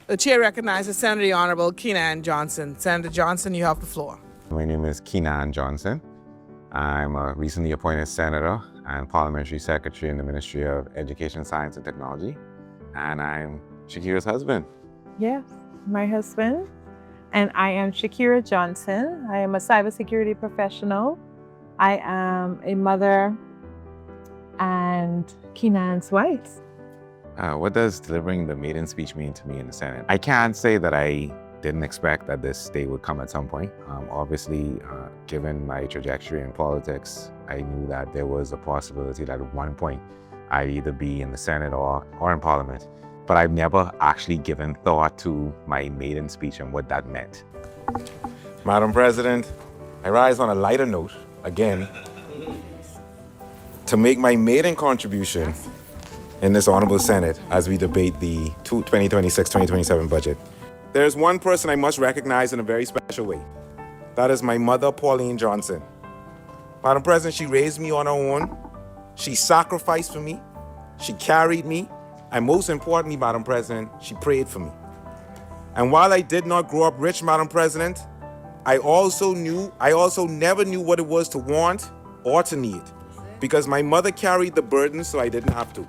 The chair recognizes Senator the Honorable Keenan Johnson. Senator Johnson, you have the floor. My name is Keenan Johnson. I'm a recently appointed Senator and Parliamentary Secretary in the Ministry of Education, Science and Technology. And I'm Shakera's husband. Yes, my husband. And I am Shakera Johnson. I am a cybersecurity professional. I am a mother and Keenan's wife. What does delivering the maiden speech mean to me in the Senate? I can't say that I didn't expect that this day would come at some point. Obviously, given my trajectory in politics, I knew that there was a possibility that at one point I'd either be in the Senate or in Parliament. But I've never actually given thought to my maiden speech and what that meant. Madam President, I rise on a lighter note, again, to make my maiden contribution in this Honorable Senate as we debate the 2026-2027 budget. There's one person I must recognize in a very special way. That is my mother, Pauline Johnson. Madam President, she raised me on her own. She sacrificed for me. She carried me. And most importantly, Madam President, she prayed for me. And while I did not grow up rich, Madam President, I also never knew what it was to want or to need, because my mother carried the burden, so I didn't have to.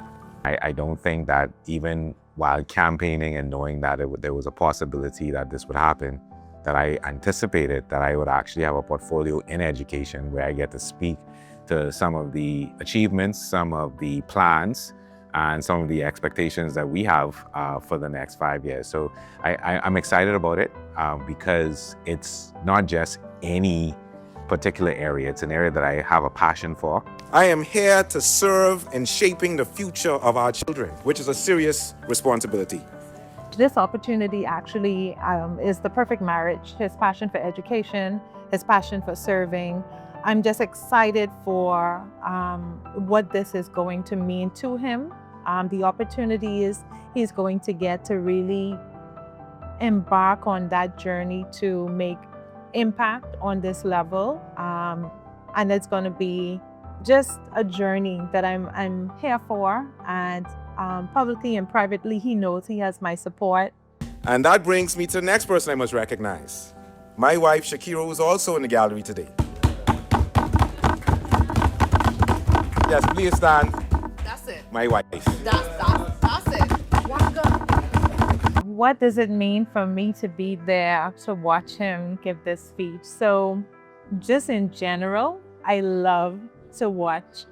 I don't think that even while campaigning and knowing that there was a possibility that this would happen, that I anticipated that I would actually have a portfolio in education where I get to speak to some of the achievements, some of the plans, and some of the expectations that we have for the next 5 years. So I'm excited about it because it's not just any particular area. It's an area that I have a passion for. I am here to serve in shaping the future of our children, which is a serious responsibility. This opportunity actually is the perfect marriage. His passion for education, his passion for serving. I'm just excited for what this is going to mean to him. The opportunities he's going to get to really embark on that journey to make impact on this level. And it's going to be just a journey that I'm here for. And publicly and privately, he knows he has my support. And that brings me to the next person I must recognize. My wife, Shakera, who's also in the gallery today. Yes, please stand. That's it. My wife. That's it. One go. What does it mean for me to be there to watch him give this speech? So just in general, I love to watch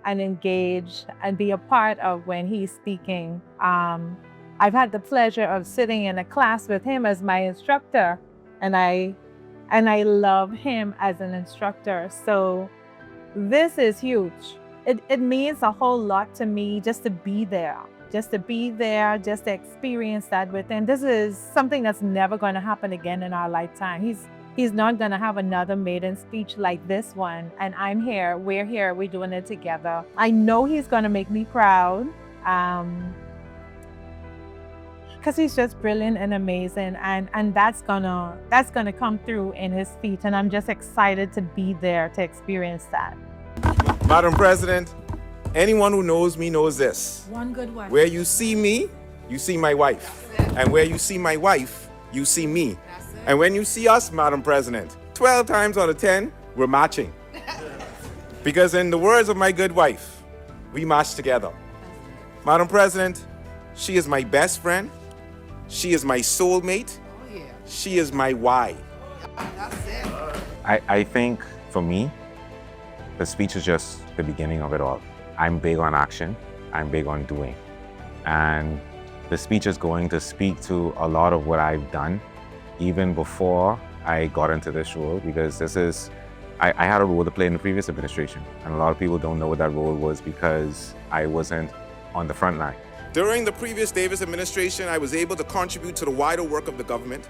and engage and be a part of when he's speaking. I've had the pleasure of sitting in a class with him as my instructor, and I love him as an instructor. So this is huge. It means a whole lot to me just to be there, just to experience that with him. This is something that's never going to happen again in our lifetime. He's not going to have another maiden speech like this one. And I'm here, we're doing it together. I know he's going to make me proud because he's just brilliant and amazing. And that's gonna come through in his speech. And I'm just excited to be there to experience that. Madam President, anyone who knows me knows this. One good one. Where you see me, you see my wife. And where you see my wife, you see me. And when you see us, Madam President, 12 times out of 10, we're matching. Because in the words of my good wife, we match together. Madam President, she is my best friend. She is my soulmate. Oh, yeah. She is my why. That's it. I think for me, the speech is just the beginning of it all. I'm big on action. I'm big on doing. And the speech is going to speak to a lot of what I've done even before I got into this role, because I had a role to play in the previous administration. And a lot of people don't know what that role was because I wasn't on the front line. During the previous Davis administration, I was able to contribute to the wider work of the government.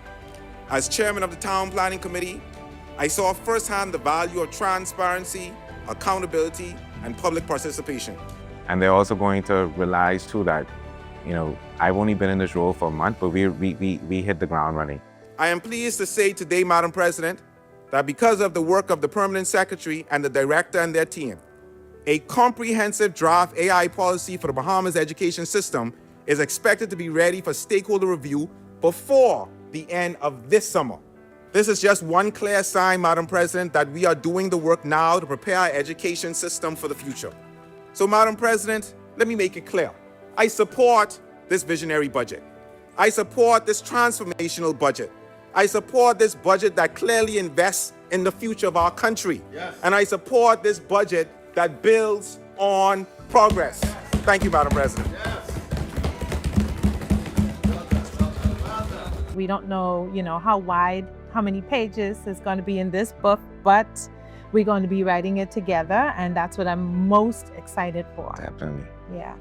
As chairman of the Town Planning Committee, I saw firsthand the value of transparency, accountability, and public participation. And they're also going to realize too that, I've only been in this role for a month, but we hit the ground running. I am pleased to say today, Madam President, that because of the work of the Permanent Secretary and the Director and their team, a comprehensive draft AI policy for the Bahamas education system is expected to be ready for stakeholder review before the end of this summer. This is just one clear sign, Madam President, that we are doing the work now to prepare our education system for the future. So, Madam President, let me make it clear. I support this visionary budget. I support this transformational budget. I support this budget that clearly invests in the future of our country. Yes. And I support this budget that builds on progress. Yes. Thank you, Madam President. Yes. We don't know, how wide, how many pages is going to be in this book, but we're going to be writing it together, and that's what I'm most excited for. Definitely. Yeah.